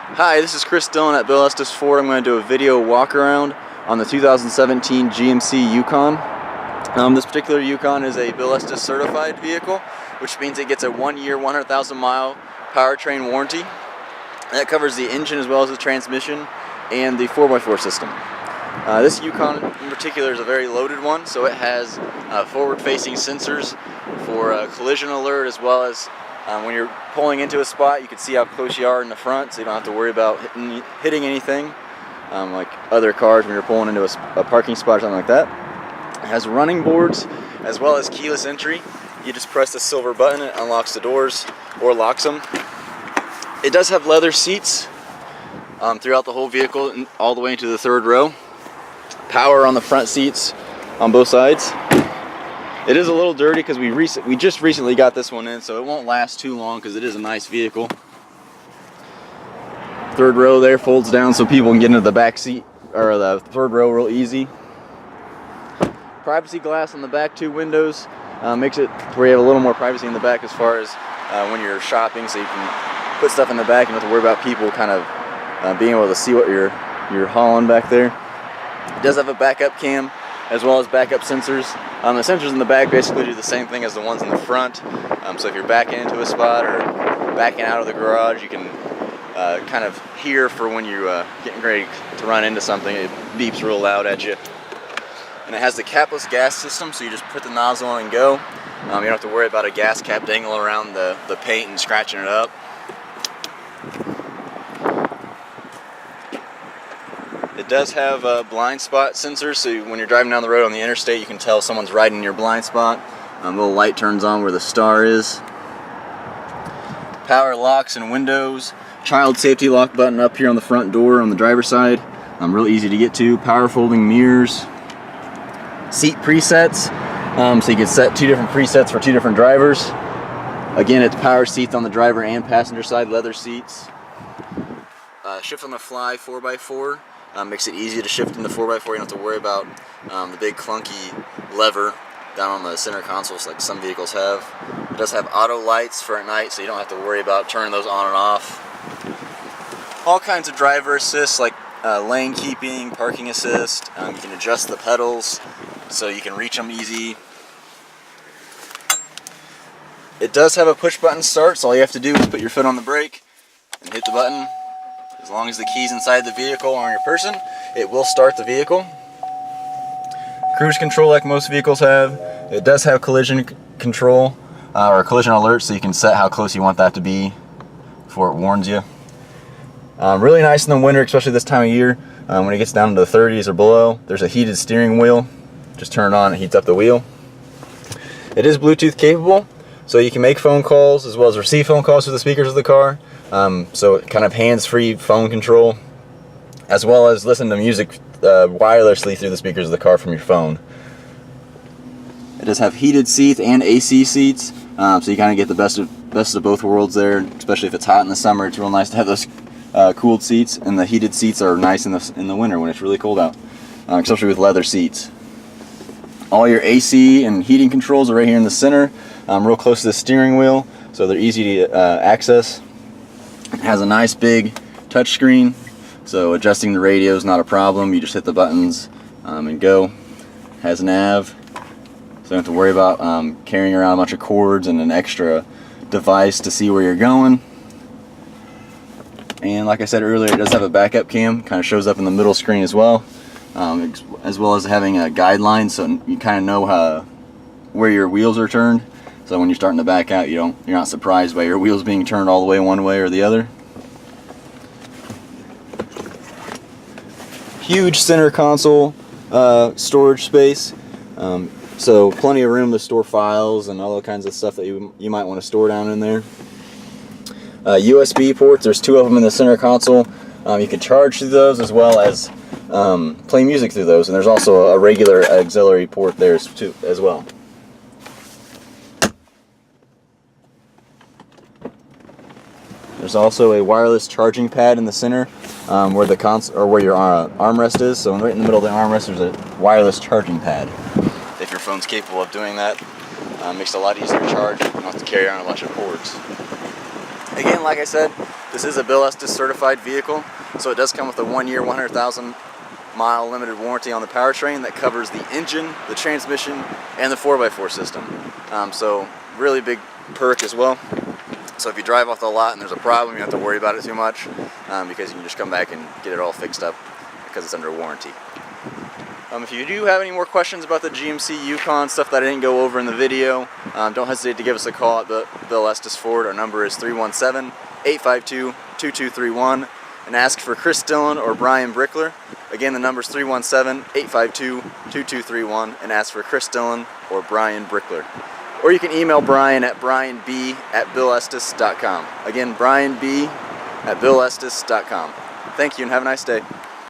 Hi, this is Chris Dillon at Bill Estes Ford. I'm going to do a video walk around on the 2017 GMC Yukon. This particular Yukon is a Bill Estes certified vehicle, which means it gets a 1-year, 100,000 mile powertrain warranty. And that covers the engine as well as the transmission and the 4x4 system. This Yukon in particular is a very loaded one, so it has forward-facing sensors for collision alert, as well as when you're pulling into a spot, you can see how close you are in the front, so you don't have to worry about hitting anything like other cars when you're pulling into a parking spot or something like that. It has running boards as well as keyless entry. You just press the silver button, it unlocks the doors or locks them. It does have leather seats throughout the whole vehicle and all the way into the third row. Power on the front seats on both sides. It is a little dirty because we just recently got this one in, so it won't last too long because it is a nice vehicle. Third row there folds down so people can get into the back seat or the third row real easy. Privacy glass on the back two windows makes it where you have a little more privacy in the back as far as when you're shopping, so you can put stuff in the back and don't have to worry about people kind of being able to see what you're hauling back there. It does have a backup cam as well as backup sensors. The sensors in the back basically do the same thing as the ones in the front. So if you're backing into a spot or backing out of the garage, you can kind of hear for when you're getting ready to run into something. It beeps real loud at you. And it has the capless gas system, so you just put the nozzle on and go. You don't have to worry about a gas cap dangling around the paint and scratching it up. It does have blind spot sensors, so when you're driving down the road on the interstate, you can tell someone's right in your blind spot. A little light turns on where the star is. Power locks and windows. Child safety lock button up here on the front door on the driver's side. Real easy to get to. Power folding mirrors. Seat presets. So you can set 2 different presets for 2 different drivers. Again, it's power seats on the driver and passenger side, leather seats. Shift on the fly 4x4. Makes it easy to shift in the 4x4. You don't have to worry about the big clunky lever down on the center consoles like some vehicles have. It does have auto lights for at night, so you don't have to worry about turning those on and off. All kinds of driver assists like lane keeping, parking assist. You can adjust the pedals so you can reach them easy. It does have a push button start, so all you have to do is put your foot on the brake and hit the button. As long as the key's inside the vehicle or on your person, it will start the vehicle. Cruise control like most vehicles have. It does have collision control or collision alert, so you can set how close you want that to be before it warns you. Really nice in the winter, especially this time of year. When it gets down to the 30s or below, there's a heated steering wheel. Just turn it on, it heats up the wheel. It is Bluetooth capable, so you can make phone calls as well as receive phone calls through the speakers of the car. So kind of hands-free phone control, as well as listen to music wirelessly through the speakers of the car from your phone. It does have heated seats and AC seats, so you kind of get the best of both worlds there. Especially if it's hot in the summer, it's real nice to have those cooled seats, and the heated seats are nice in the winter when it's really cold out, especially with leather seats. All your AC and heating controls are right here in the center, real close to the steering wheel, so they're easy to access. It has a nice big touchscreen, so adjusting the radio is not a problem. You just hit the buttons and go. It has nav, so you don't have to worry about carrying around a bunch of cords and an extra device to see where you're going. And like I said earlier, it does have a backup cam, kind of shows up in the middle screen as well as having a guideline, so you kind of know where your wheels are turned. So when you're starting to back out, you're not surprised by your wheels being turned all the way one way or the other. Huge center console storage space, so plenty of room to store files and all kinds of stuff that you might want to store down in there. USB ports, there's 2 of them in the center console. You can charge through those as well as play music through those, and there's also a regular auxiliary port there too as well. There's also a wireless charging pad in the center where your armrest is. So right in the middle of the armrest, there's a wireless charging pad. If your phone's capable of doing that, makes it a lot easier to charge. You don't have to carry around a bunch of cords. Again, like I said, this is a Bill Estes certified vehicle, so it does come with a 1-year, 100,000 mile limited warranty on the powertrain that covers the engine, the transmission, and the 4x4 system. So really big perk as well. So if you drive off the lot and there's a problem, you don't have to worry about it too much, because you can just come back and get it all fixed up because it's under warranty. If you do have any more questions about the GMC Yukon, stuff that I didn't go over in the video, don't hesitate to give us a call at Bill Estes Ford. Our number is 317-852-2231, and ask for Chris Dillon or Brian Brickler. Again, the number is 317-852-2231, and ask for Chris Dillon or Brian Brickler. Or you can email Brian at brianb@billestes.com. Again, brianb@billestes.com. Thank you and have a nice day.